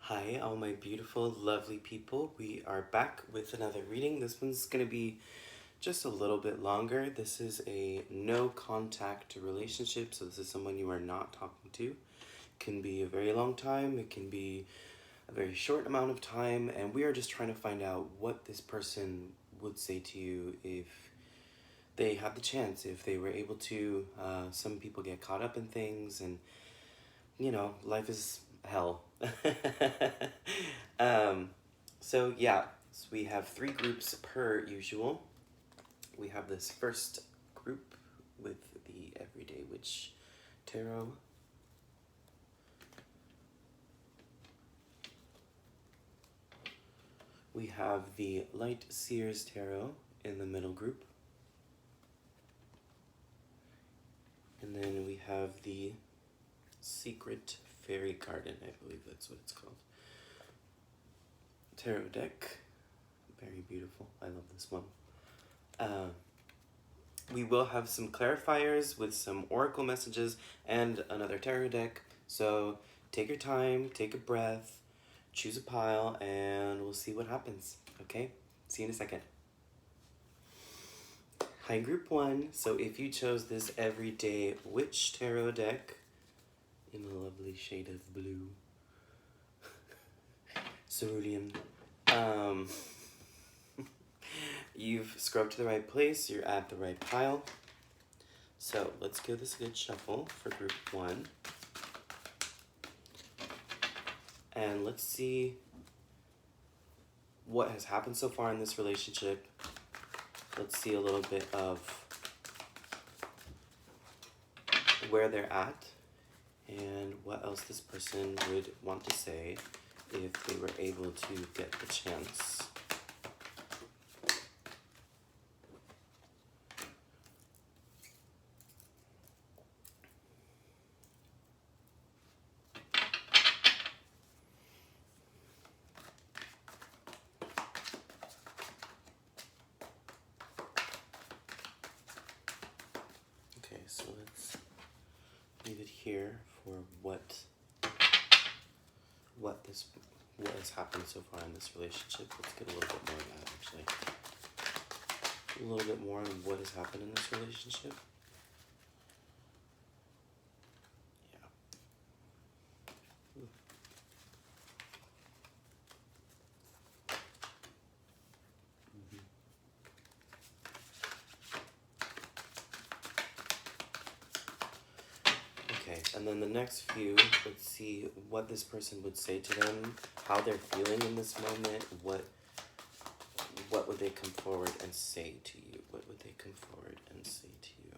Hi, all my beautiful, lovely people. We are back with another reading. This one's going to be just a little bit longer. This is a no contact relationship, so this is someone you are not talking to. It can be a very long time, it can be a very short amount of time, and we are just trying to find out what this person would say to you if they had the chance, if they were able to. Some people get caught up in things, and life is hell. um, so yeah, so we have 3 groups per usual. We have this first group with the Everyday Witch Tarot. We have the Light Seers Tarot in the middle group. And then we have the Secret Fairy Garden, I believe that's what it's called. Tarot deck. Very beautiful. I love this one. We will have some clarifiers with some oracle messages and another tarot deck. So take your time, take a breath, choose a pile, and we'll see what happens. Okay? See you in a second. Hi, Group 1. So if you chose this Everyday Witch Tarot deck in the lovely shade of blue, cerulean, you've scrubbed to the right place, you're at the right pile. So let's give this a good shuffle for Group 1. And let's see what has happened so far in this relationship. Let's see a little bit of where they're at and what else this person would want to say if they were able to get the chance. Okay, so let's leave it here for what has happened so far in this relationship. Let's get a little bit more of that, actually. A little bit more on what has happened in this relationship. Yeah. Okay, and then the next few, let's see what this person would say to them, how they're feeling in this moment, what would they come forward and say to you? What would they come forward and say to you?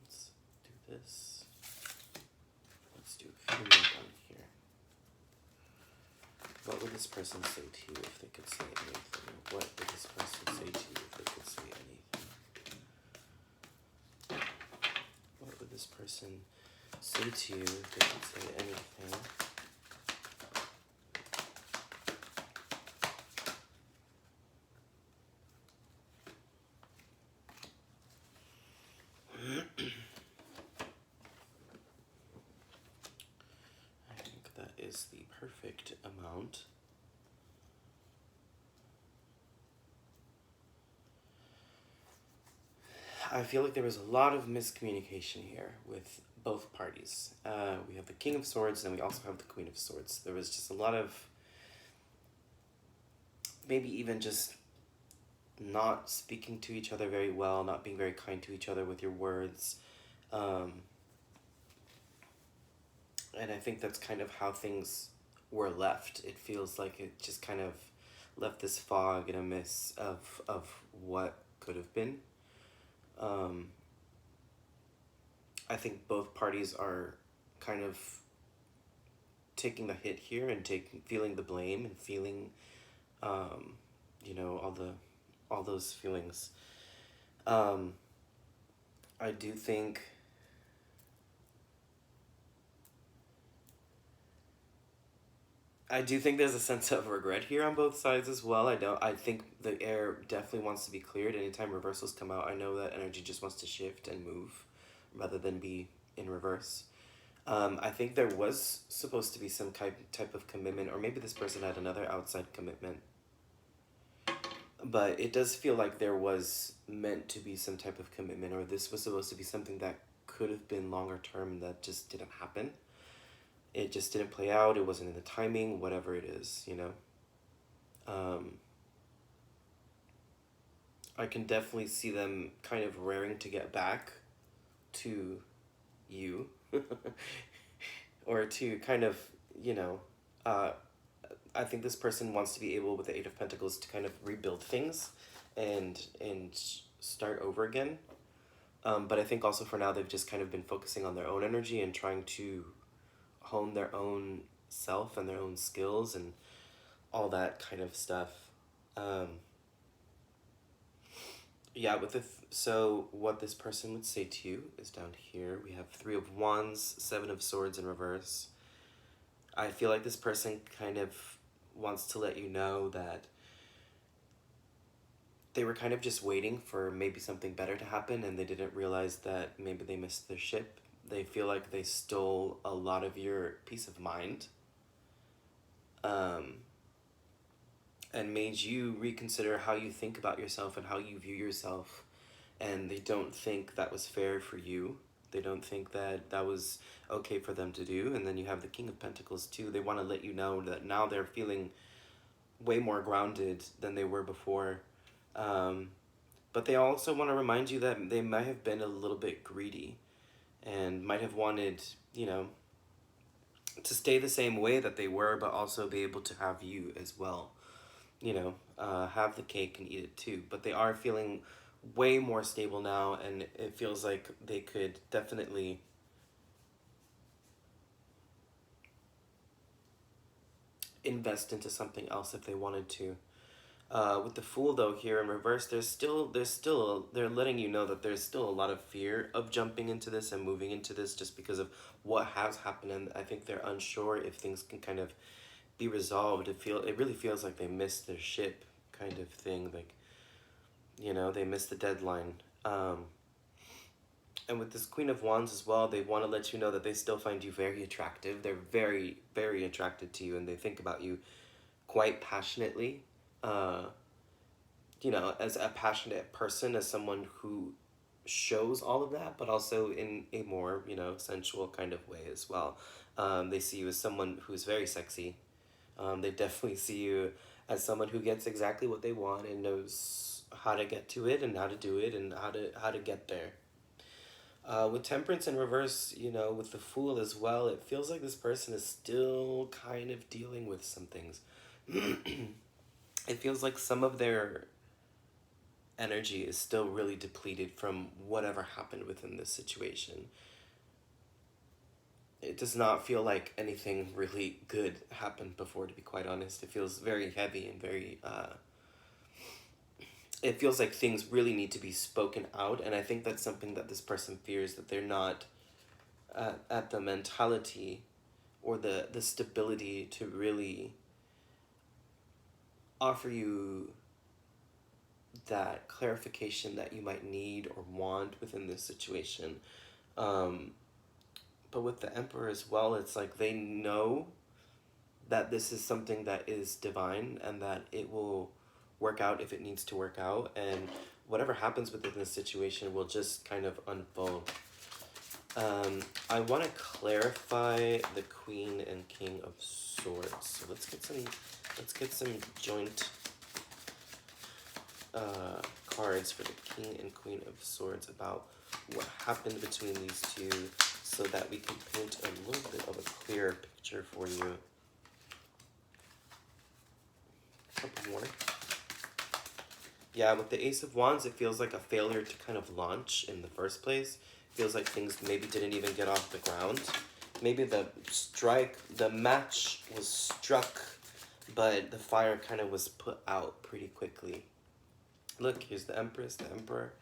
Let's do this. Let's do a few more down here. What would this person say to you if they could say anything? What would this person say to you if they could say anything? What would this person say to you if they could say anything? I think that is the perfect amount. I feel like there was a lot of miscommunication here with both parties. We have the King of Swords and we also have the Queen of Swords. There was just a lot of maybe even just not speaking to each other very well, not being very kind to each other with your words. And I think that's kind of how things were left. It feels like it just kind of left this fog and a mist of what could have been. I think both parties are kind of taking the hit here and feeling the blame and feeling, all those feelings. I do think there's a sense of regret here on both sides as well. I think the air definitely wants to be cleared. Anytime reversals come out, I know that energy just wants to shift and move rather than be in reverse. I think there was supposed to be some type of commitment, or maybe this person had another outside commitment. But it does feel like there was meant to be some type of commitment, or this was supposed to be something that could have been longer term that just didn't happen. It just didn't play out. It wasn't in the timing, whatever it is, you know. I can definitely see them kind of raring to get back to you or to kind of, you know, uh, I think this person wants to be able with the Eight of Pentacles to kind of rebuild things and start over again. But I think also for now they've just kind of been focusing on their own energy and trying to hone their own self and their own skills and all that kind of stuff. Yeah, with so what this person would say to you is down here. We have Three of Wands, Seven of Swords in reverse. I feel like this person kind of wants to let you know that they were kind of just waiting for maybe something better to happen, and they didn't realize that maybe they missed their ship. They feel like they stole a lot of your peace of mind, and made you reconsider how you think about yourself and how you view yourself. And they don't think that was fair for you. They don't think that that was okay for them to do. And then you have the King of Pentacles too. They want to let you know that now they're feeling way more grounded than they were before. But they also want to remind you that they might have been a little bit greedy and might have wanted, you know, to stay the same way that they were, but also be able to have you as well. You know, have the cake and eat it too. But they are feeling way more stable now, and it feels like they could definitely invest into something else if they wanted to. With the Fool though here in reverse, they're letting you know that there's still a lot of fear of jumping into this and moving into this just because of what has happened, and I think they're unsure if things can kind of be resolved. It really feels like they missed their ship kind of thing, like, you know, they missed the deadline. And with this Queen of Wands as well, they want to let you know that they still find you very attractive. They're very, very attracted to you, and they think about you quite passionately. You know, as a passionate person, as someone who shows all of that, but also in a more, you know, sensual kind of way as well. They see you as someone who's very sexy. They definitely see you as someone who gets exactly what they want and knows how to get to it and how to do it and how to get there. With Temperance in reverse, you know, with the Fool as well, it feels like this person is still kind of dealing with some things. It feels like some of their energy is still really depleted from whatever happened within this situation. It does not feel like anything really good happened before, to be quite honest. It feels very heavy and very, it feels like things really need to be spoken out, and I think that's something that this person fears, that they're not at the mentality or the stability to really offer you that clarification that you might need or want within this situation. But with the Emperor as well, it's like they know that this is something that is divine and that it will work out if it needs to work out, and whatever happens within this situation will just kind of unfold. I want to clarify the Queen and King of Swords. So let's get some joint cards for the King and Queen of Swords about what happened between these two, so that we can paint a little bit of a clearer picture for you. A couple more. Yeah, with the Ace of Wands, it feels like a failure to kind of launch in the first place. It feels like things maybe didn't even get off the ground. Maybe the match was struck, but the fire kind of was put out pretty quickly. Look, here's the Empress, the Emperor.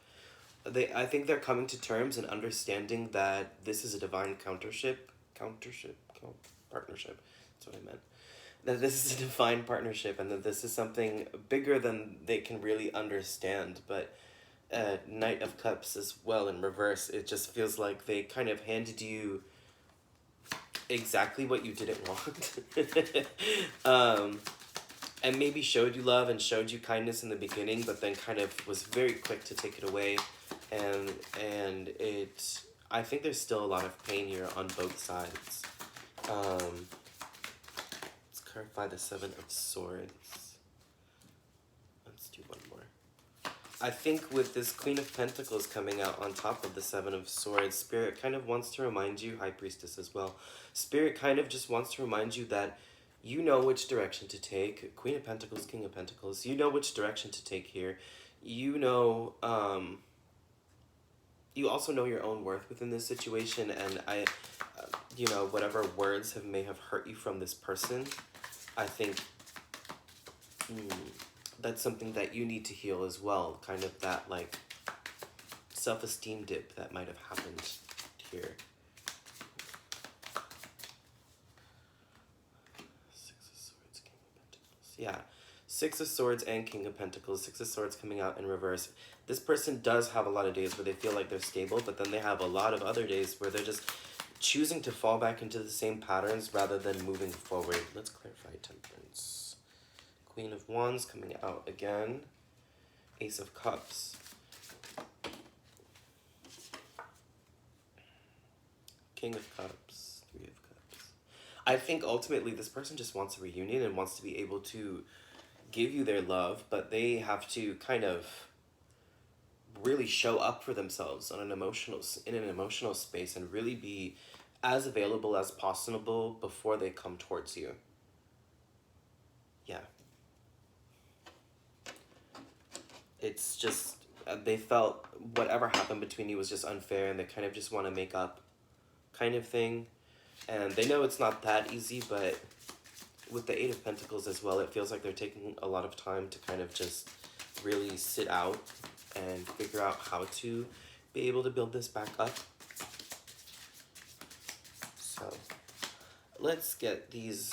I think they're coming to terms and understanding that this is a divine partnership. That's what I meant. That this is a divine partnership and that this is something bigger than they can really understand. But Knight of Cups as well in reverse, it just feels like they kind of handed you exactly what you didn't want. And maybe showed you love and showed you kindness in the beginning, but then kind of was very quick to take it away. And it, I think there's still a lot of pain here on both sides. Let's clarify the Seven of Swords. Let's do one more. I think with this Queen of Pentacles coming out on top of the Seven of Swords, Spirit kind of wants to remind you, High Priestess as well, Spirit kind of just wants to remind you that you know which direction to take. Queen of Pentacles, King of Pentacles, you know which direction to take here. You know, you also know your own worth within this situation, and you know, whatever words may have hurt you from this person, I think that's something that you need to heal as well. Kind of that, like, self-esteem dip that might have happened here. Six of Swords, King of Pentacles. Yeah. Six of Swords and King of Pentacles. Six of Swords coming out in reverse. This person does have a lot of days where they feel like they're stable, but then they have a lot of other days where they're just choosing to fall back into the same patterns rather than moving forward. Let's clarify Temperance. Queen of Wands coming out again. Ace of Cups. King of Cups. Three of Cups. I think ultimately this person just wants a reunion and wants to be able to give you their love, but they have to kind of really show up for themselves in an emotional space and really be as available as possible before they come towards you. Yeah. It's just, they felt whatever happened between you was just unfair, and they kind of just want to make up kind of thing. And they know it's not that easy, but with the Eight of Pentacles as well, it feels like they're taking a lot of time to kind of just really sit out and figure out how to be able to build this back up. So let's get these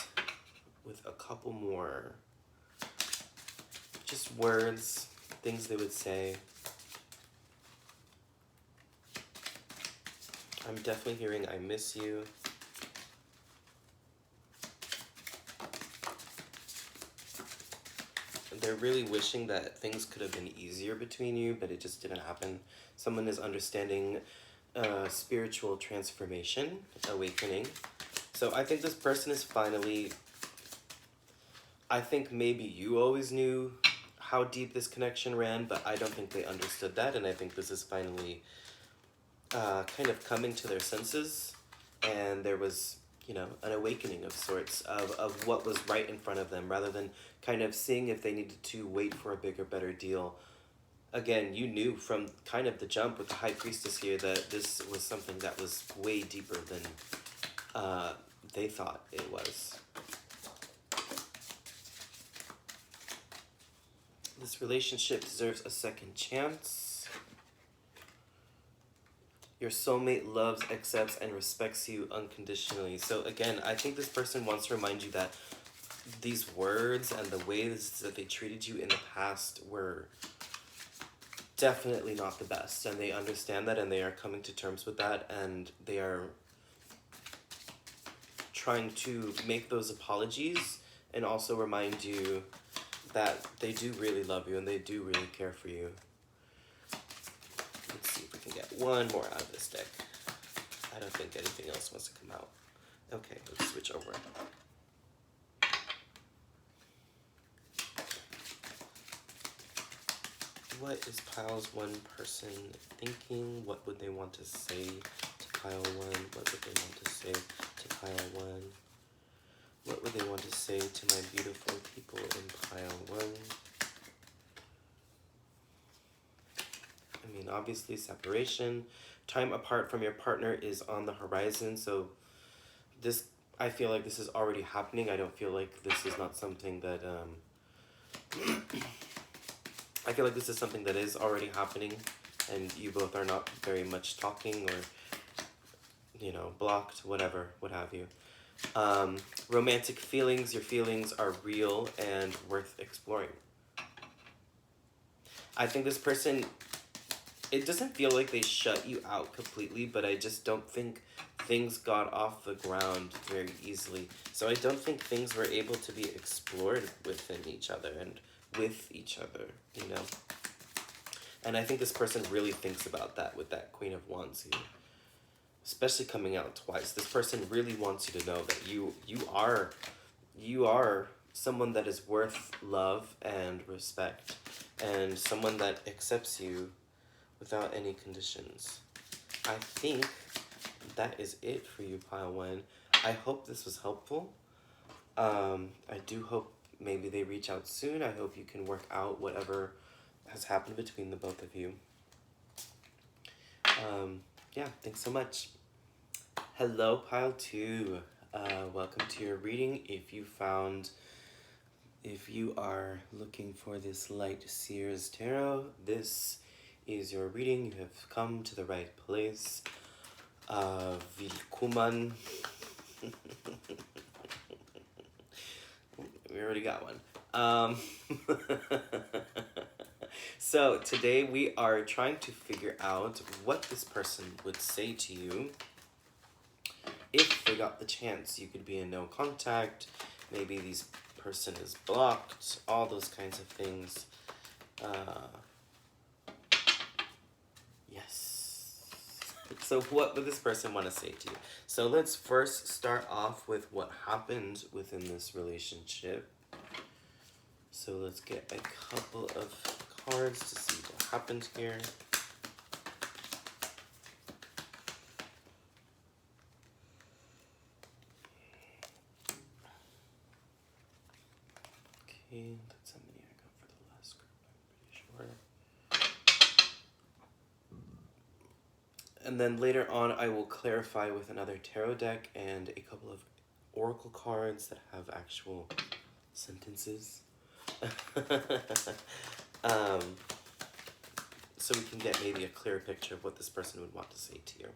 with a couple more just words, things they would say. I'm definitely hearing I miss you. They're really wishing that things could have been easier between you, but it just didn't happen. Someone is understanding spiritual transformation, awakening. So I think this person is finally, I think maybe you always knew how deep this connection ran, but I don't think they understood that, and I think this is finally kind of coming to their senses, and there was, you know, an awakening of sorts of what was right in front of them, rather than kind of seeing if they needed to wait for a bigger, better deal. Again, you knew from kind of the jump with the High Priestess here that this was something that was way deeper than they thought it was. This relationship deserves a second chance. Your soulmate loves, accepts, and respects you unconditionally. So again, I think this person wants to remind you that these words and the ways that they treated you in the past were definitely not the best. And they understand that, and they are coming to terms with that, and they are trying to make those apologies and also remind you that they do really love you and they do really care for you. Let's see if we can get one more out of this deck. I don't think anything else wants to come out. Okay, let's switch over. What is pile's one person thinking? What would they want to say to pile one? What would they want to say to pile one? What would they want to say to my beautiful people in pile one? I mean, obviously separation. Time apart from your partner is on the horizon. So this, I feel like this is already happening. I don't feel like this is not something that, I feel like this is something that is already happening, and you both are not very much talking, or, you know, blocked, whatever, what have you. Romantic feelings, your feelings are real and worth exploring. I think this person, it doesn't feel like they shut you out completely, but I just don't think things got off the ground very easily. So I don't think things were able to be explored within each other and with each other, you know? And I think this person really thinks about that with that Queen of Wands here. Especially coming out twice. This person really wants you to know that you are someone that is worth love and respect. And someone that accepts you without any conditions. I think that is it for you, Pile 1. I hope this was helpful. I do hope maybe they reach out soon. I hope you can work out whatever has happened between the both of you. Yeah, thanks so much. Hello, Pile 2. Welcome to your reading. If you are looking for this Light Seers Tarot, this is your reading. You have come to the right place. Willkommen. We already got one. So today we are trying to figure out what this person would say to you if they got the chance. You could be in no contact. Maybe this person is blocked. All those kinds of things. Yes. So what would this person want to say to you? So let's first start off with what happened within this relationship. So let's get a couple of cards to see what happened here. Okay, that's how many I got for the last group, I'm pretty sure. And then later on, I will clarify with another tarot deck and a couple of oracle cards that have actual sentences. So we can get maybe a clearer picture of what this person would want to say to you.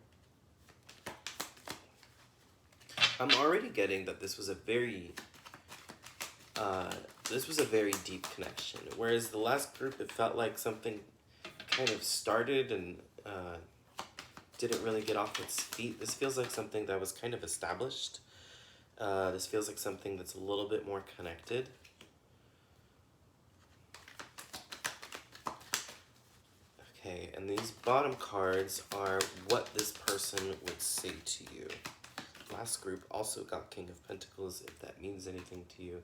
I'm already getting that this was a very deep connection, whereas the last group, it felt like something kind of started and didn't really get off its feet. This feels like something that was kind of established. This feels like something that's a little bit more connected. Okay, and these bottom cards are what this person would say to you. Last group also got King of Pentacles, if that means anything to you.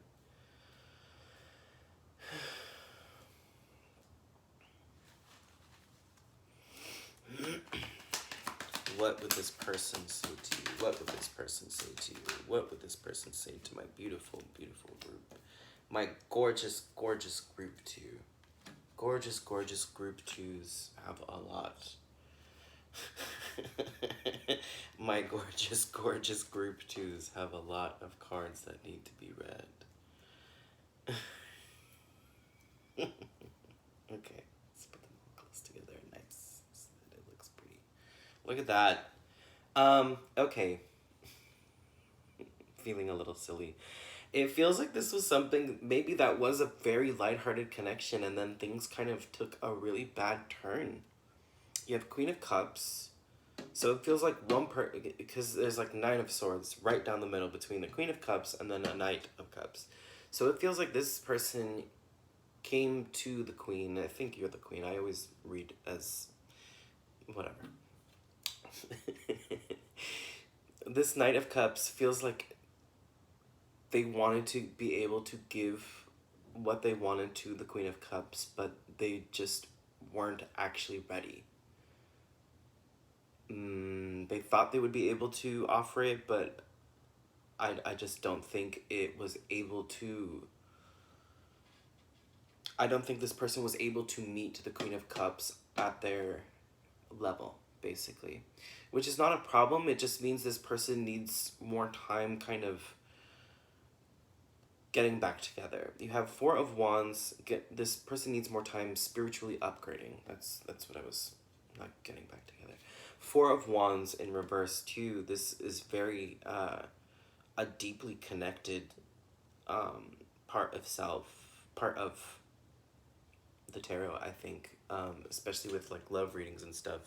What would this person say to you? What would this person say to you? What would this person say to my beautiful, beautiful group? My gorgeous, gorgeous group 2. Gorgeous, gorgeous group 2s have a lot. My gorgeous, gorgeous group 2s have a lot of cards that need to be read. Okay, let's put them all close together. Nice. So that it looks pretty. Look at that. Okay. Feeling a little silly. It feels like this was something, maybe that was a very lighthearted connection, and then things kind of took a really bad turn. You have Queen of Cups. So it feels like because there's like 9 of Swords right down the middle between the Queen of Cups and then a Knight of Cups. So it feels like this person came to the Queen. I think you're the Queen. I always read as whatever. This Knight of Cups feels like they wanted to be able to give what they wanted to the Queen of Cups, but they just weren't actually ready. They thought they would be able to offer it, but I just don't think it was able to. I don't think this person was able to meet the Queen of Cups at their level, basically. Which is not a problem, it just means this person needs more time kind of getting back together. You have 4 of Wands. This person needs more time spiritually upgrading. That's what I was not getting back together. 4 of Wands in reverse too. This is very a deeply connected part of self, part of the tarot, I think, especially with like love readings and stuff.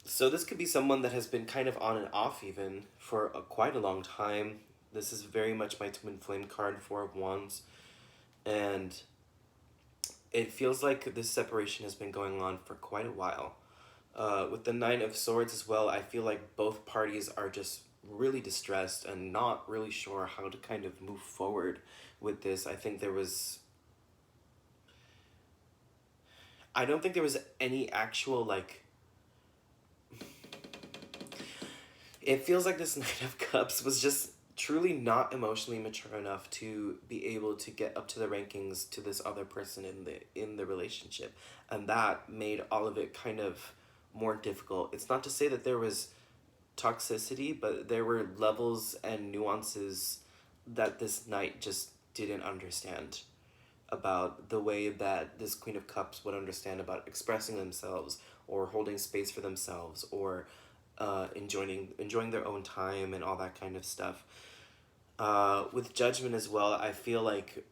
So this could be someone that has been kind of on and off even for quite a long time. This is very much my twin flame card, Four of Wands. And it feels like this separation has been going on for quite a while. With the Nine of Swords as well, I feel like both parties are just really distressed and not really sure how to kind of move forward with this. I don't think there was any actual, like, it feels like this Knight of Cups was just truly not emotionally mature enough to be able to get up to the rankings to this other person in the relationship, and that made all of it kind of more difficult. It's not to say that there was toxicity, but there were levels and nuances that this knight just didn't understand about the way that this Queen of Cups would understand about expressing themselves or holding space for themselves or enjoying their own time and all that kind of stuff. With Judgment as well, I feel like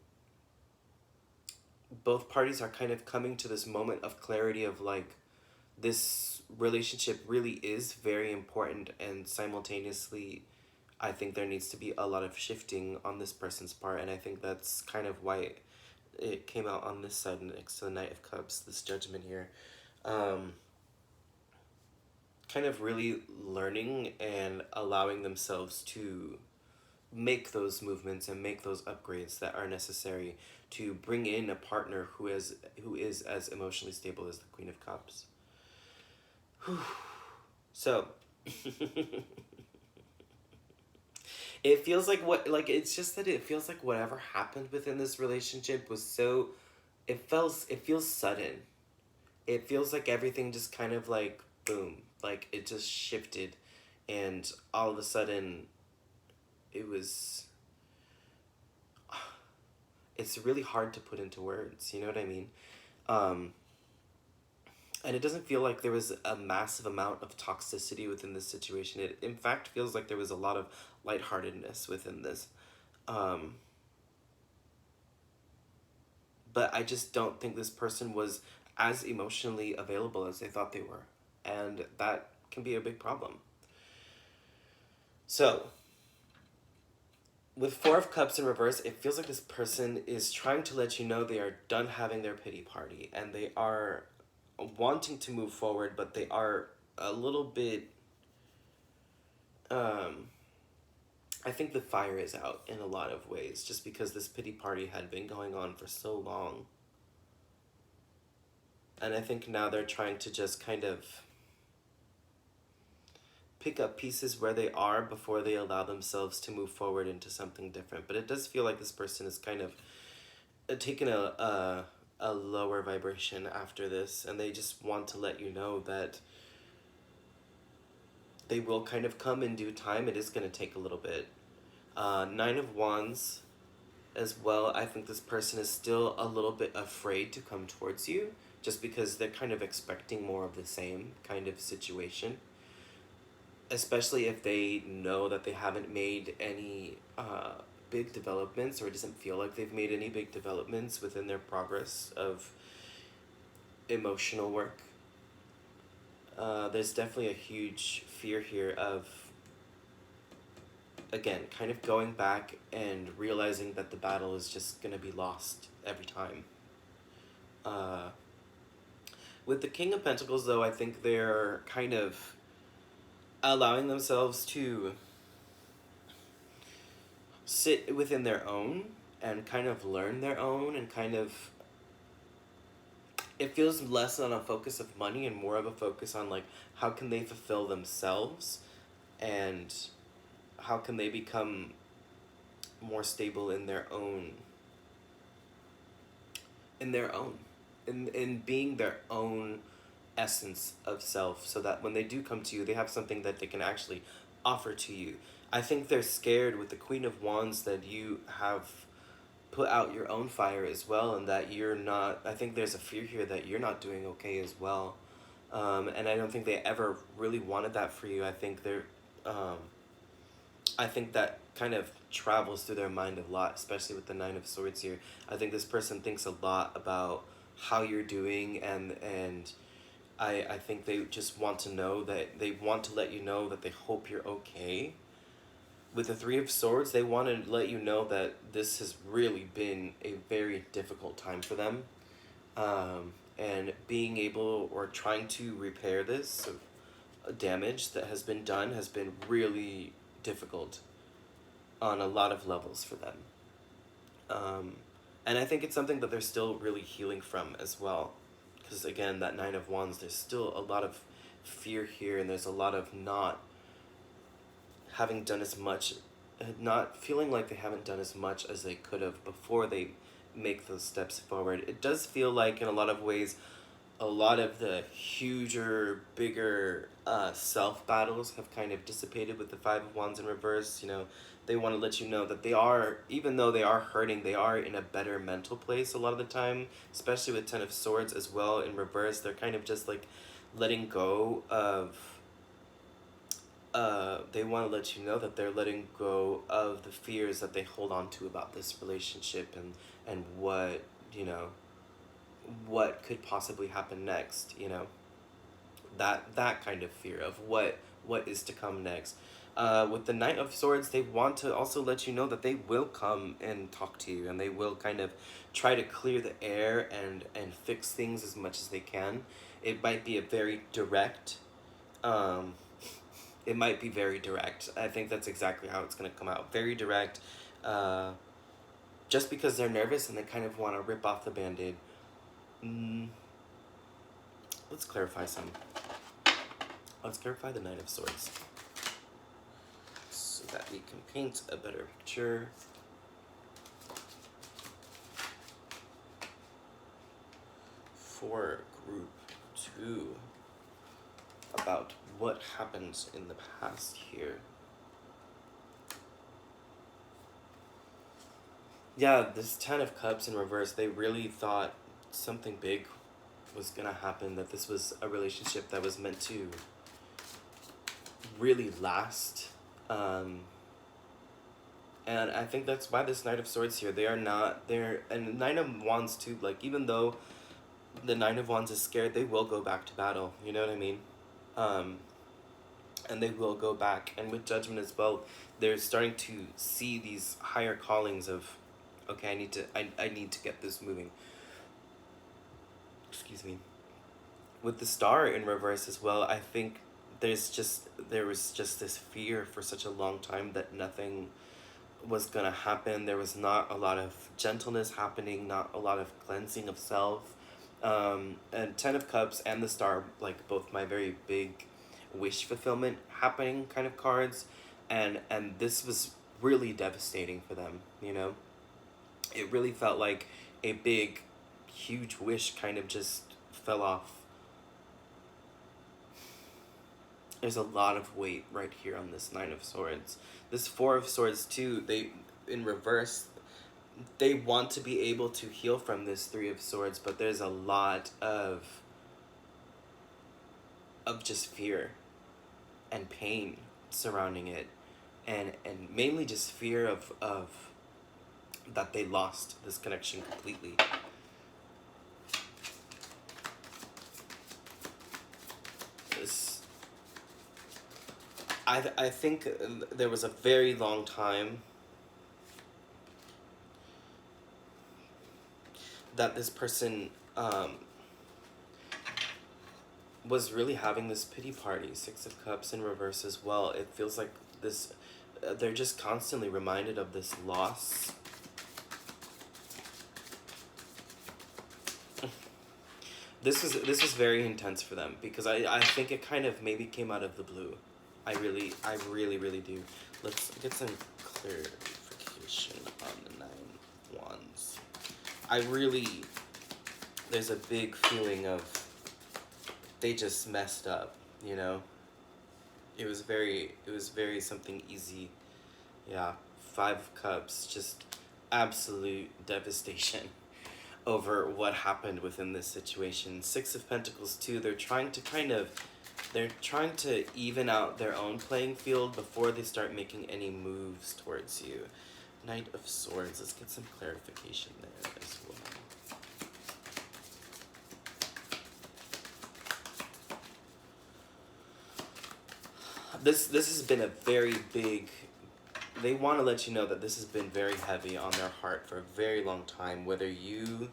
both parties are kind of coming to this moment of clarity of like, this relationship really is very important, and simultaneously I think there needs to be a lot of shifting on this person's part, and I think that's kind of why it came out on this side next to the Knight of Cups, this Judgment here. Kind of really learning and allowing themselves to make those movements and make those upgrades that are necessary to bring in a partner who is as emotionally stable as the Queen of Cups. Whew. So it feels like it's just that it feels like whatever happened within this relationship was so, it feels sudden. It feels like everything just kind of like boom, like it just shifted, and all of a sudden it was, it's really hard to put into words, you know what I mean? Um, and it doesn't feel like there was a massive amount of toxicity within this situation. It, in fact, feels like there was a lot of lightheartedness within this. Um, but I just don't think this person was as emotionally available as they thought they were. And that can be a big problem. So, with Four of Cups in reverse, it feels like this person is trying to let you know they are done having their pity party and they are wanting to move forward, but they are a little bit. Um, I think the fire is out in a lot of ways just because this pity party had been going on for so long. And I think now they're trying to just kind of pick up pieces where they are before they allow themselves to move forward into something different. But it does feel like this person is kind of taken a lower vibration after this, and they just want to let you know that they will kind of come in due time. It is going to take a little bit. Nine of Wands as well. I think this person is still a little bit afraid to come towards you just because they're kind of expecting more of the same kind of situation, especially if they know that they haven't made any big developments, or it doesn't feel like they've made any big developments within their progress of emotional work. There's definitely a huge fear here of, again, kind of going back and realizing that the battle is just going to be lost every time. With the King of Pentacles, though, I think they're kind of allowing themselves to sit within their own and kind of learn their own, and kind of, it feels less on a focus of money and more of a focus on like how can they fulfill themselves and how can they become more stable in their own, in being their own essence of self, so that when they do come to you, they have something that they can actually offer to you. I think they're scared with the Queen of Wands that you have put out your own fire as well, and that you're not, I think there's a fear here that you're not doing okay as well. And I don't think they ever really wanted that for you. I think I think that kind of travels through their mind a lot, especially with the Nine of Swords here. I think this person thinks a lot about how you're doing, and I think they just want to know that, they want to let you know that they hope you're okay. With the Three of Swords, they want to let you know that this has really been a very difficult time for them. And being able or trying to repair this damage that has been done has been really difficult on a lot of levels for them. And I think it's something that they're still really healing from as well. Because again, that Nine of Wands, there's still a lot of fear here, and there's a lot of not having done as much, not feeling like they haven't done as much as they could have before they make those steps forward. It does feel like in a lot of ways, a lot of the huger, bigger self battles have kind of dissipated with the Five of Wands in reverse. You know, they want to let you know that they are, even though they are hurting, they are in a better mental place a lot of the time, especially with Ten of Swords as well in reverse. They're kind of just like letting go of, they want to let you know that they're letting go of the fears that they hold on to about this relationship, and what, you know, what could possibly happen next, you know, that kind of fear of what is to come next. With the Knight of Swords, they want to also let you know that they will come and talk to you, and they will kind of try to clear the air and fix things as much as they can. It might be a very direct, it might be very direct. I think that's exactly how it's going to come out. Very direct, just because they're nervous and they kind of want to rip off the Band-Aid. Let's clarify some. Let's clarify the Knight of Swords so that we can paint a better picture. For group 2, about what happens in the past here. Yeah, this Ten of Cups in reverse, they really thought something big was gonna happen, that this was a relationship that was meant to really last. And I think that's why this Knight of Swords here, they are not, they're, and Nine of Wands too, like even though the Nine of Wands is scared, they will go back to battle, you know what I mean? And they will go back. And with Judgment as well, they're starting to see these higher callings of, okay, I need to get this moving. Excuse me. With the Star in reverse as well, I think there was just this fear for such a long time that nothing was gonna happen. There was not a lot of gentleness happening, not a lot of cleansing of self. And Ten of Cups and the Star, like both my very big wish fulfillment happening kind of cards, and this was really devastating for them, you know? It really felt like a big, huge wish kind of just fell off. There's a lot of weight right here on this Nine of Swords. This Four of Swords too, they, in reverse, they want to be able to heal from this Three of Swords, but there's a lot of just fear and pain surrounding it, and mainly just fear of that they lost this connection completely. This, I think there was a very long time that this person was really having this pity party. Six of Cups in reverse as well. It feels like this, they're just constantly reminded of this loss. This was very intense for them, because I think it kind of maybe came out of the blue. I really do. Let's get some clarification on the Nine Wands. There's a big feeling of they just messed up, you know? It was very something easy. Yeah, Five of Cups, just absolute devastation over what happened within this situation. Six of Pentacles too, they're trying to even out their own playing field before they start making any moves towards you. Knight of Swords, let's get some clarification there as well. This has been a very big... They want to let you know that this has been very heavy on their heart for a very long time. Whether you...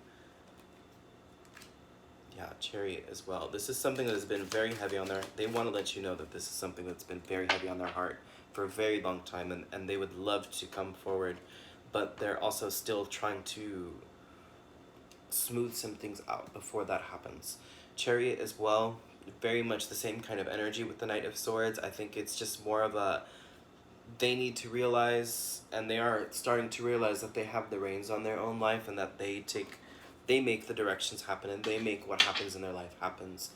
Yeah, Chariot as well. This is something that has been very heavy on their... They want to let you know that this is something that's been very heavy on their heart for a very long time. And they would love to come forward. But they're also still trying to smooth some things out before that happens. Chariot as well. Very much the same kind of energy with the Knight of Swords. I think it's just more of a... They need to realize, and they are starting to realize, that they have the reins on their own life, and that they make the directions happen, and they make what happens in their life happens.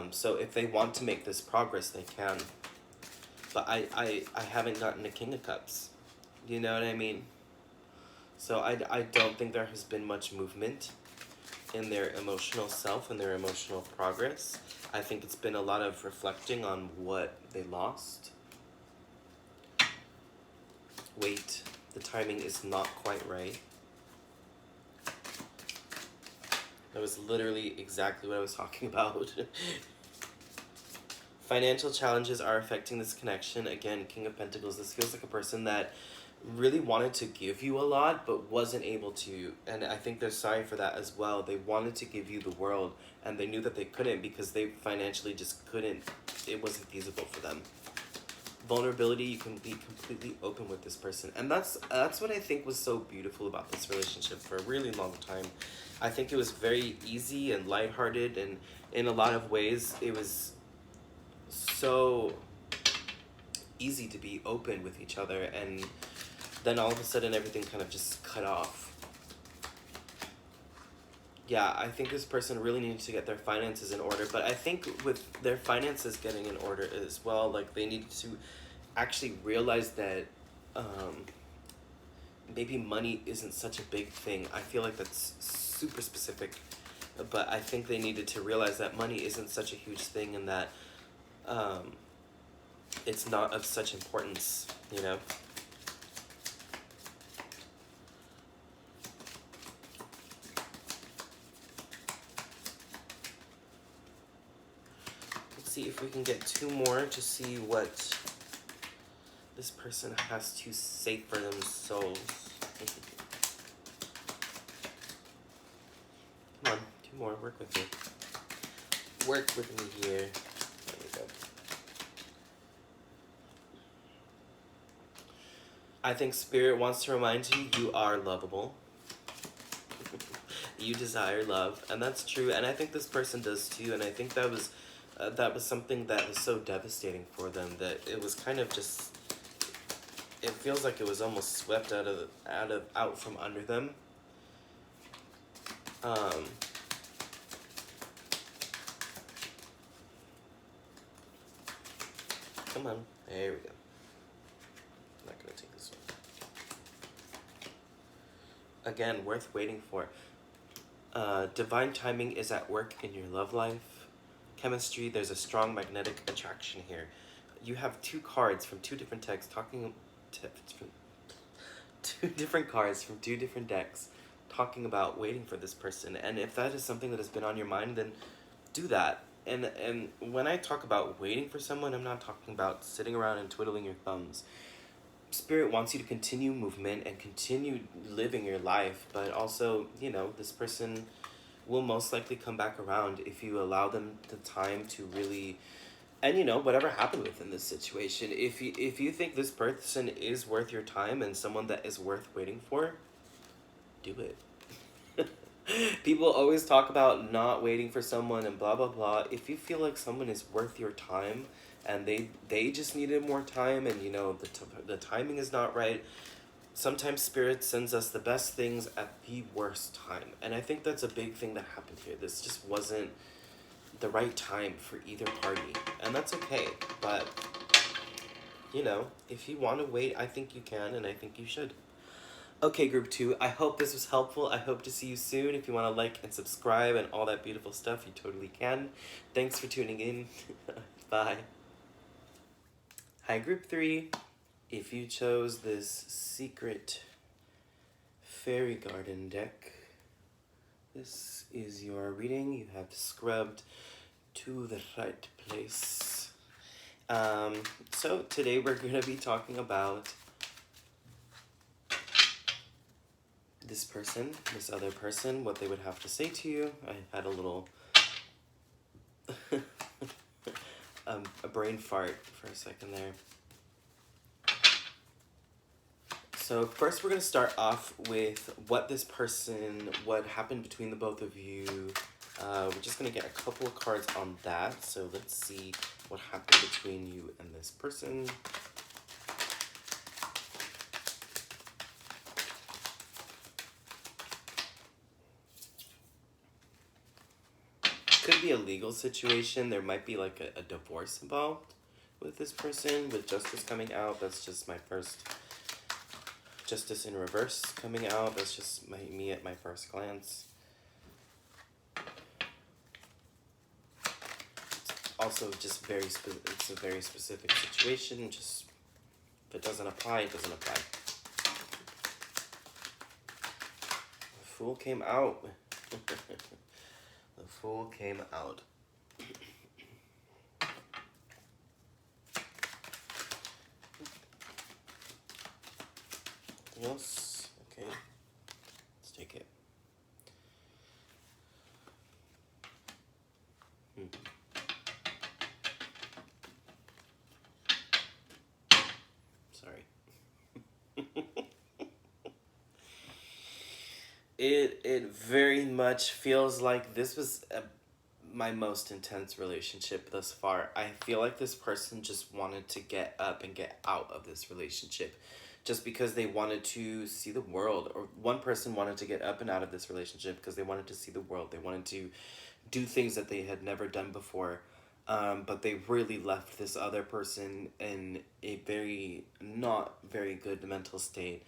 So if they want to make this progress, they can. But I haven't gotten a King of Cups. You know what I mean? So I don't think there has been much movement in their emotional self and their emotional progress. I think it's been a lot of reflecting on what they lost. Wait, the timing is not quite right. That was literally exactly what I was talking about. Financial challenges are affecting this connection. Again, King of Pentacles. This feels like a person that really wanted to give you a lot, but wasn't able to. And I think they're sorry for that as well. They wanted to give you the world, and they knew that they couldn't because they financially just couldn't. It wasn't feasible for them. Vulnerability, you can be completely open with this person. And that's what I think was so beautiful about this relationship for a really long time. I think it was very easy and lighthearted, and in a lot of ways, it was so easy to be open with each other, and then all of a sudden everything kind of just cut off. Yeah, I think this person really needed to get their finances in order, but I think with their finances getting in order as well, like, they needed to actually realize that maybe money isn't such a big thing. I feel like that's super specific, but I think they needed to realize that money isn't such a huge thing, and that it's not of such importance, you know? Let's see if we can get two more to see what this person has to say for themselves. Come on, two more. Work with me. Work with me here. There we go. I think Spirit wants to remind you, you are lovable. You desire love, and that's true. And I think this person does too. And I think that was something that was so devastating for them, that it was kind of just... It feels like it was almost swept out from under them. Come on, there we go. I'm not gonna take this one. Again, worth waiting for. Divine timing is at work in your love life. Chemistry, there's a strong magnetic attraction here. You have two cards from two different texts two different cards from two different decks talking about waiting for this person. And if that is something that has been on your mind, then do that. And when I talk about waiting for someone, I'm not talking about sitting around and twiddling your thumbs. Spirit wants you to continue movement and continue living your life, but also, you know, this person will most likely come back around if you allow them the time to really... And, you know, whatever happened within this situation, if you think this person is worth your time and someone that is worth waiting for, do it. People always talk about not waiting for someone and blah, blah, blah. If you feel like someone is worth your time and they just needed more time, and, you know, the timing is not right, sometimes Spirit sends us the best things at the worst time. And I think that's a big thing that happened here. This just wasn't the right time for either party, and that's okay. But, you know, if you want to wait, I think you can, and I think you should. Okay, group 2, I hope this was helpful. I hope to see you soon. If you want to like and subscribe and all that beautiful stuff, you totally can. Thanks for tuning in. Bye. Hi, group 3. If you chose this secret fairy garden deck, this is your reading. You have scrubbed to the right place. So today we're going to be talking about this person, this other person, what they would have to say to you. I had a little a brain fart for a second there. So first we're going to start off with what happened between the both of you. We're just going to get a couple of cards on that. So let's see what happened between you and this person. Could be a legal situation. There might be like a divorce involved with this person, with justice coming out. That's just my first... Justice in reverse coming out. That's just me at my first glance. Also, just it's a very specific situation. Just if it doesn't apply, it doesn't apply. The Fool came out. The Fool came out. Yes. Okay. Let's take it. Sorry. It very much feels like this was my most intense relationship thus far. I feel like this person just wanted to get up and get out of this relationship just because they wanted to see the world, or one person wanted to get up and out of this relationship because they wanted to see the world. They wanted to do things that they had never done before. But they really left this other person in a not very good mental state,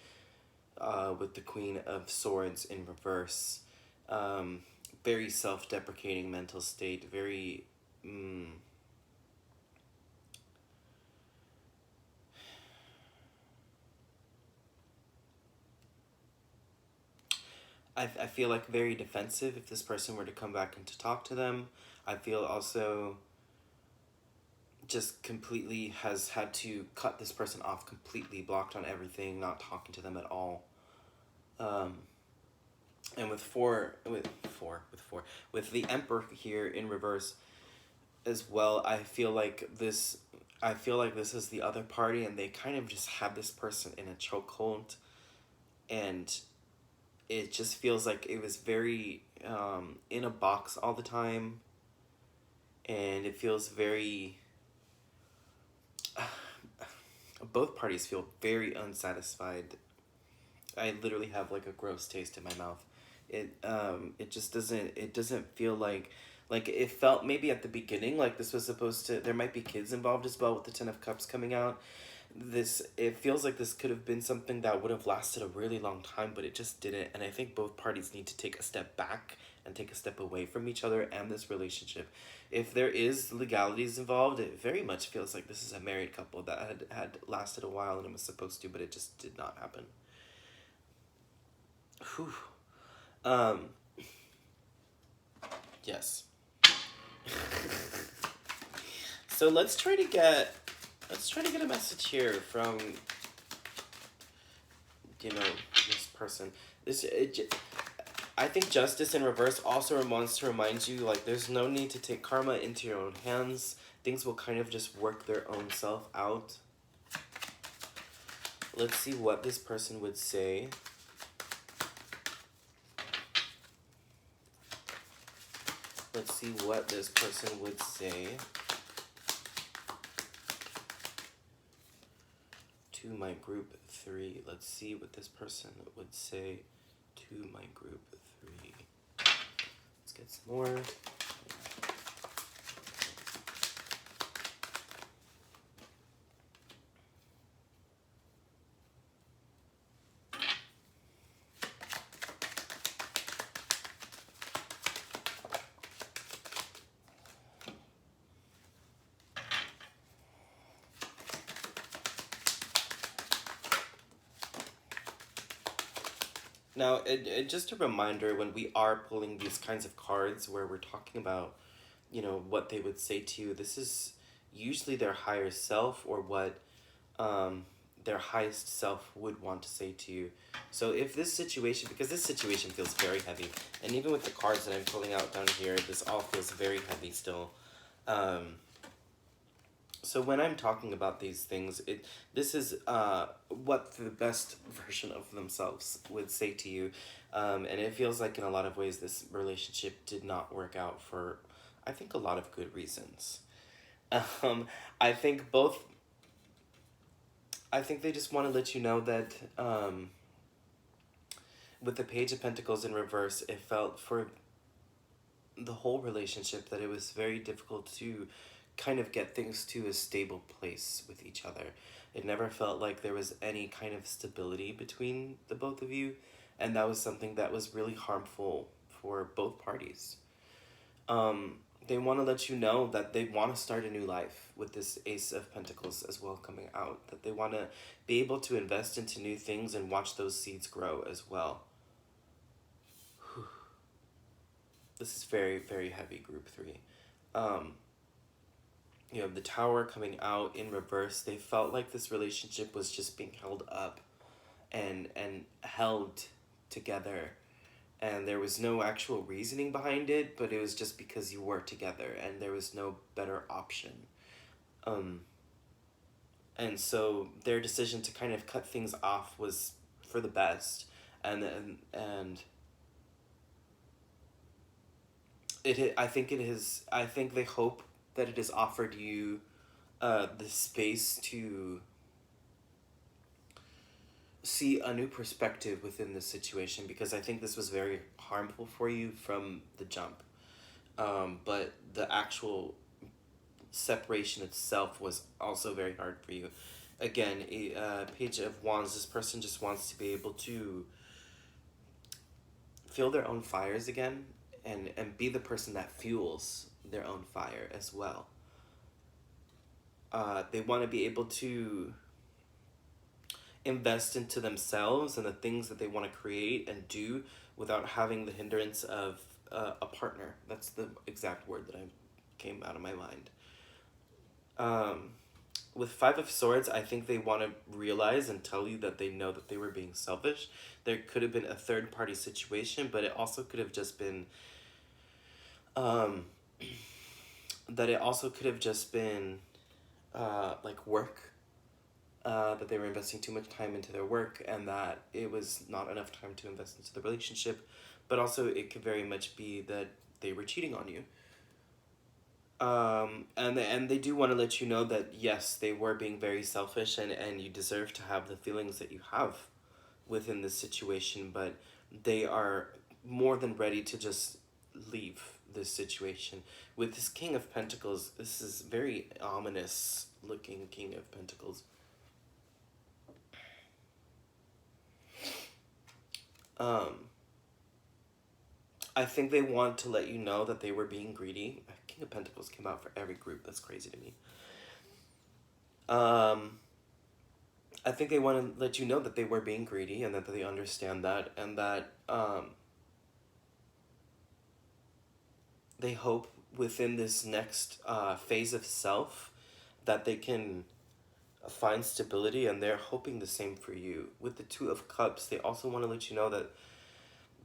with the Queen of Swords in reverse. Very self-deprecating mental state, very... I feel like very defensive if this person were to come back and to talk to them. I feel also just completely has had to cut this person off completely, blocked on everything, not talking to them at all. And with the Emperor here in reverse as well, I feel like this is the other party, and they kind of just have this person in a chokehold, and it just feels like it was very in a box all the time, and it feels very... both parties feel very unsatisfied. I literally have like a gross taste in my mouth. It just doesn't feel like it felt maybe at the beginning like this was supposed to... There might be kids involved as well with the Ten of Cups coming out. It feels like this could have been something that would have lasted a really long time, but it just didn't. And I think both parties need to take a step back and take a step away from each other and this relationship. If there is legalities involved, it very much feels like this is a married couple that had lasted a while and it was supposed to, but it just did not happen. Whew. Yes. So let's try to get a message here from, this person. I think justice in reverse also wants to remind you, like, there's no need to take karma into your own hands. Things will kind of just work their own self out. Let's see what this person would say. Let's see what this person would say to my group 3. Let's see what this person would say to my group 3. Let's get some more. Now, just a reminder, when we are pulling these kinds of cards where we're talking about, what they would say to you, this is usually their higher self or what their highest self would want to say to you. So if this situation, because this situation feels very heavy, and even with the cards that I'm pulling out down here, this all feels very heavy still. So when I'm talking about these things, this is what the best version of themselves would say to you, and it feels like in a lot of ways this relationship did not work out for, I think, a lot of good reasons. Um, I think both. I think they just want to let you know that with the Page of Pentacles in reverse, it felt for the whole relationship that it was very difficult to kind of get things to a stable place with each other. It never felt like there was any kind of stability between the both of you, and that was something that was really harmful for both parties. They want to let you know that they want to start a new life with this Ace of Pentacles as well coming out, that they want to be able to invest into new things and watch those seeds grow as well. This is very, very heavy, group 3. You know, the Tower coming out in reverse. They felt like this relationship was just being held up and held together. And there was no actual reasoning behind it, but it was just because you were together and there was no better option. And so their decision to kind of cut things off was for the best. And I think they hope that it has offered you the space to see a new perspective within this situation, because I think this was very harmful for you from the jump. But the actual separation itself was also very hard for you. Again, Page of Wands, this person just wants to be able to feel their own fires again and be the person that fuels their own fire as well. They want to be able to invest into themselves and the things that they want to create and do without having the hindrance of a partner. That's the exact word that came out of my mind. With Five of Swords, I think they want to realize and tell you that they know that they were being selfish. There could have been a third party situation, but it also could have just been like work, that they were investing too much time into their work and that it was not enough time to invest into the relationship. But also it could very much be that they were cheating on you. And they do want to let you know that yes, they were being very selfish and you deserve to have the feelings that you have within this situation, but they are more than ready to just leave this situation. With this King of Pentacles, this is very ominous looking King of Pentacles. I think they want to let you know that they were being greedy. King of Pentacles came out for every group. That's crazy to me. I think they want to let you know that they were being greedy and that they understand that, and that they hope within this next phase of self that they can find stability, and they're hoping the same for you. With the Two of Cups, they also want to let you know that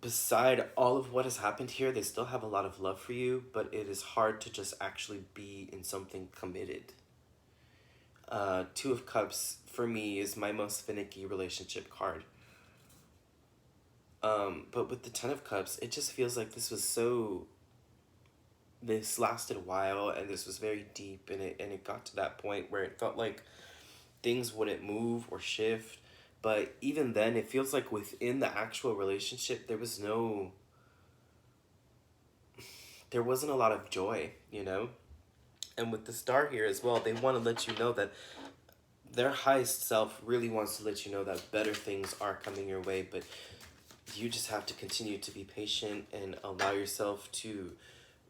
beside all of what has happened here, they still have a lot of love for you, but it is hard to just actually be in something committed. Two of Cups, for me, is my most finicky relationship card. But with the Ten of Cups, it just feels like this lasted a while, and this was very deep, and it got to that point where it felt like things wouldn't move or shift. But even then, it feels like within the actual relationship, there wasn't a lot of joy, you know? And with the Star here as well, they want to let you know that their highest self really wants to let you know that better things are coming your way, but you just have to continue to be patient and allow yourself to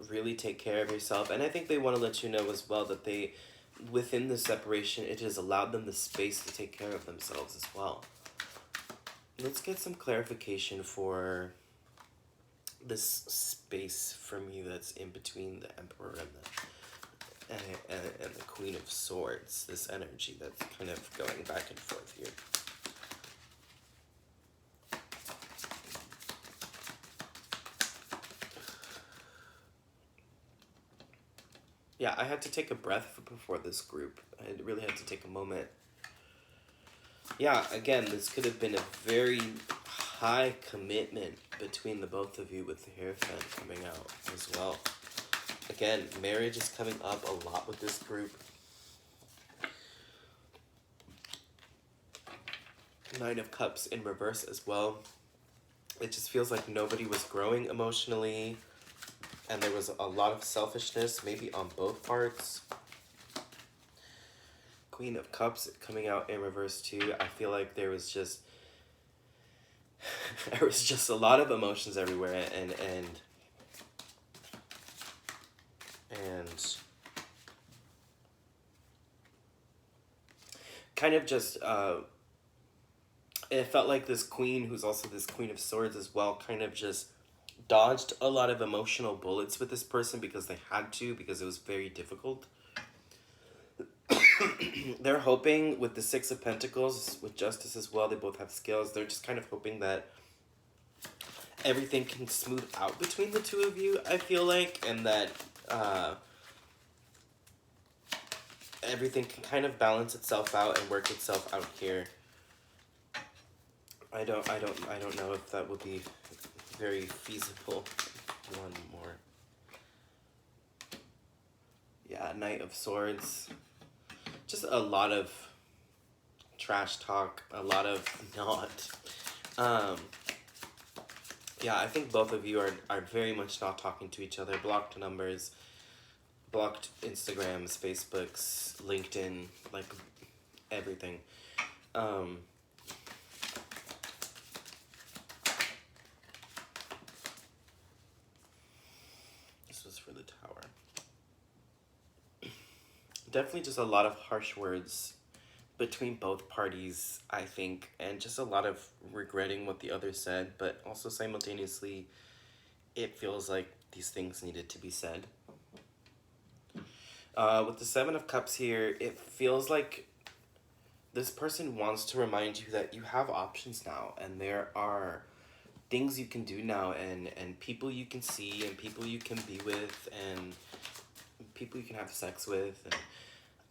really take care of yourself. And I think they want to let you know as well that within the separation, it has allowed them the space to take care of themselves as well. Let's get some clarification for this space from you that's in between the Emperor and and the Queen of Swords, this energy that's kind of going back and forth here. Yeah, I had to take a breath before this group. I really had to take a moment. Yeah, again, this could have been a very high commitment between the both of you with the Hierophant coming out as well. Again, marriage is coming up a lot with this group. Nine of Cups in reverse as well. It just feels like nobody was growing emotionally, and there was a lot of selfishness, maybe on both parts. Queen of Cups coming out in reverse too. I feel like there was just a lot of emotions everywhere, and kind of just it felt like this queen, who's also this Queen of Swords as well, kind of just dodged a lot of emotional bullets with this person because they had to, because it was very difficult. They're hoping with the Six of Pentacles, with Justice as well, they both have scales, they're just kind of hoping that everything can smooth out between the two of you, I feel like, and that everything can kind of balance itself out and work itself out here. I don't know if that would be very feasible. One more. Yeah, Knight of Swords. Just a lot of trash talk, a lot of not. Yeah, I think both of you are very much not talking to each other. Blocked numbers, blocked Instagrams, Facebooks, LinkedIn, like everything. This was for the Tower. Definitely just a lot of harsh words between both parties, I think, and just a lot of regretting what the other said, but also simultaneously it feels like these things needed to be said. With the Seven of Cups here, it feels like this person wants to remind you that you have options now, and there are things you can do now, and people you can see, and people you can be with, and people you can have sex with. And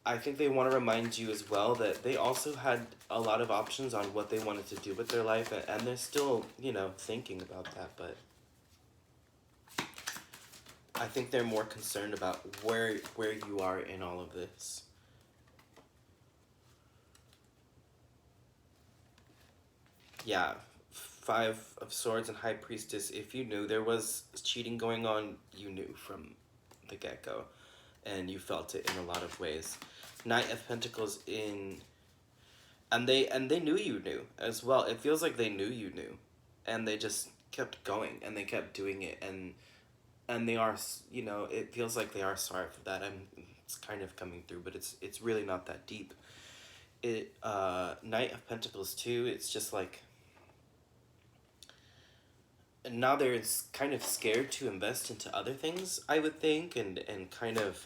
I think they want to remind you as well that they also had a lot of options on what they wanted to do with their life, and they're still, you know, thinking about that, but I think they're more concerned about where you are in all of this. Yeah, Five of Swords and High Priestess. If you knew there was cheating going on, you knew from the get-go, and you felt it in a lot of ways. Knight of Pentacles in, and they knew you knew as well. It feels like they knew you knew, and they just kept going, and they kept doing it, and they are, you know, it feels like they are sorry for that. It's kind of coming through, but it's really not that deep. Knight of Pentacles too, it's just like, and now they're kind of scared to invest into other things, I would think, and kind of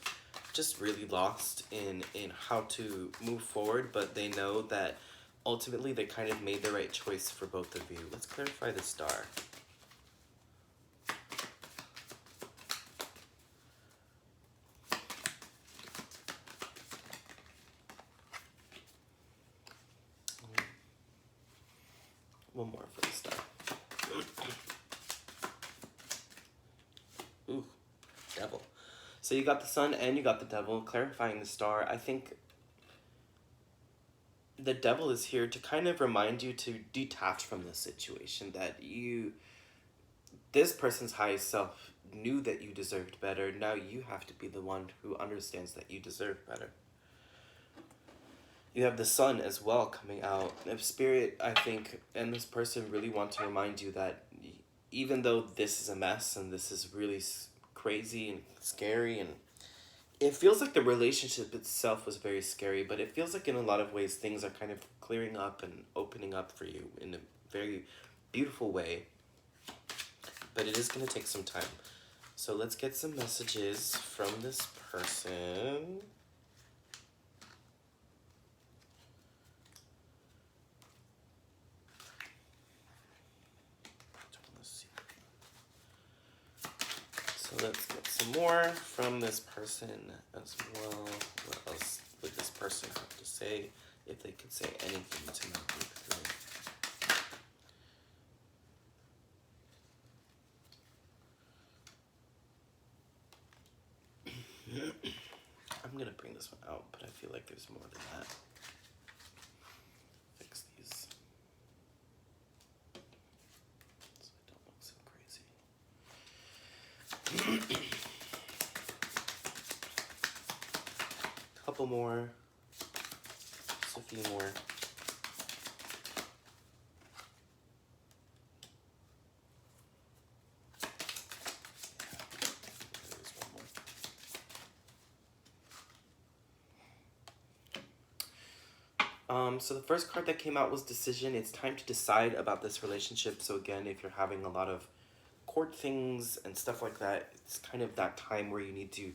just really lost in how to move forward, but they know that ultimately they kind of made the right choice for both of you. Let's clarify the star. One more for the star. Ooh, Devil. So you got the Sun and you got the Devil, clarifying the star. I think the Devil is here to kind of remind you to detach from this situation, that this person's highest self knew that you deserved better. Now you have to be the one who understands that you deserve better. You have the Sun as well coming out. If Spirit, I think, and this person really want to remind you that even though this is a mess and this is really crazy and scary, and it feels like the relationship itself was very scary, but it feels like in a lot of ways things are kind of clearing up and opening up for you in a very beautiful way. But it is going to take some time. So let's get some messages from this person. Let's see. So let's get some more from this person as well. What else would this person have to say, if they could say anything to my group three? I'm gonna bring this one out, but I feel like there's more than that. Fix these so I don't look so crazy. Couple more, just a few more. So the first card that came out was decision. It's time to decide about this relationship. So again, if you're having a lot of court things and stuff like that, it's kind of that time where you need to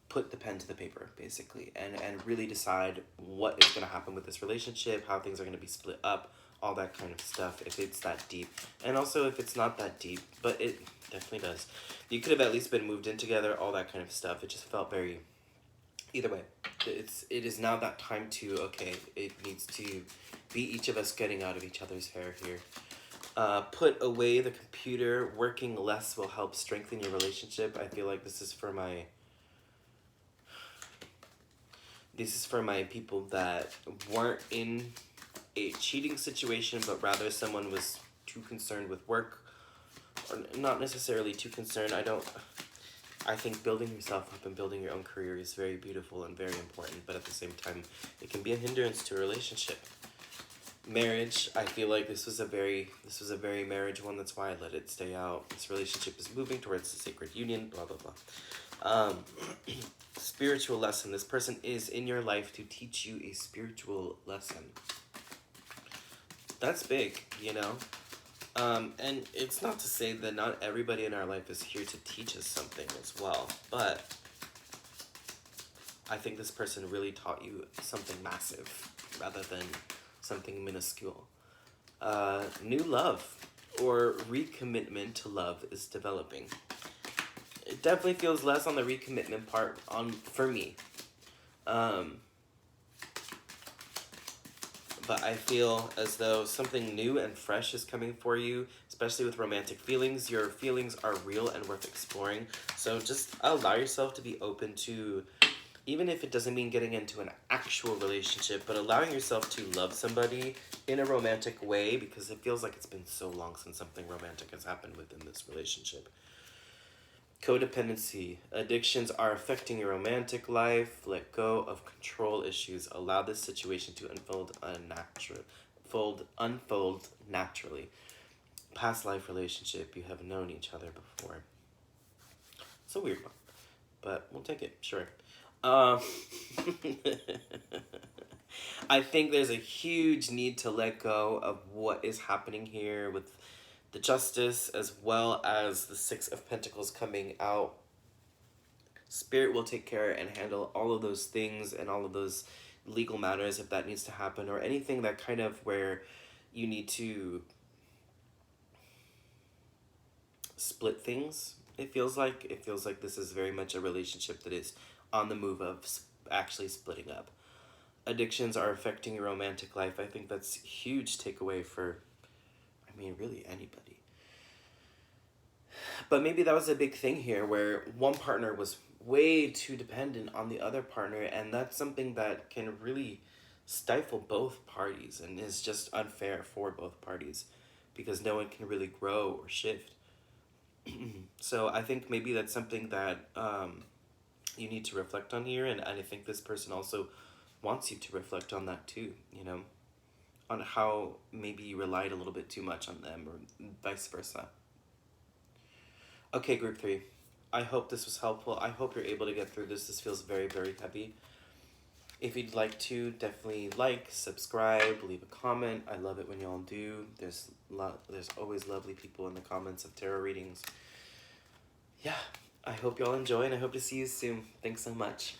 put the pen to the paper, basically, and really decide what is going to happen with this relationship, how things are going to be split up, all that kind of stuff, if it's that deep. And also if it's not that deep, but it definitely does. You could have at least been moved in together, all that kind of stuff. It just felt very... Either way, it is now that time to, okay, it needs to be each of us getting out of each other's hair here. Put away the computer. Working less will help strengthen your relationship. I feel like this is for my people that weren't in a cheating situation, but rather someone was too concerned with work, or not necessarily too concerned. I think building yourself up and building your own career is very beautiful and very important, but at the same time, it can be a hindrance to a relationship. Marriage, I feel like this was a very marriage one. That's why I let it stay out. This relationship is moving towards the sacred union, blah, blah, blah. Spiritual lesson. This person is in your life to teach you a spiritual lesson. That's big, you know? And it's not to say that not everybody in our life is here to teach us something as well, but I think this person really taught you something massive rather than something minuscule. New love or recommitment to love is developing. It definitely feels less on the recommitment part for me. But I feel as though something new and fresh is coming for you, especially with romantic feelings. Your feelings are real and worth exploring. So just allow yourself to be open to, even if it doesn't mean getting into an actual relationship, but allowing yourself to love somebody in a romantic way, because it feels like it's been so long since something romantic has happened within this relationship. Codependency. Addictions are affecting your romantic life. Let go of control issues. Allow this situation to unfold naturally. Past life relationship. You have known each other before. It's a weird one, but we'll take it. Sure. I think there's a huge need to let go of what is happening here with the Justice, as well as the Six of Pentacles coming out. Spirit will take care and handle all of those things and all of those legal matters if that needs to happen, or anything that kind of where you need to split things. It feels like this is very much a relationship that is on the move of actually splitting up. Addictions are affecting your romantic life. I think that's a huge takeaway for, really anybody. But maybe that was a big thing here, where one partner was way too dependent on the other partner, and that's something that can really stifle both parties and is just unfair for both parties, because no one can really grow or shift. So I think maybe that's something that you need to reflect on here, and I think this person also wants you to reflect on that too, on how maybe you relied a little bit too much on them, or vice versa. Okay, group 3. I hope this was helpful. I hope you're able to get through this. This feels very, very heavy. If you'd like to, definitely like, subscribe, leave a comment. I love it when y'all do. There's always lovely people in the comments of tarot readings. Yeah, I hope y'all enjoy, and I hope to see you soon. Thanks so much.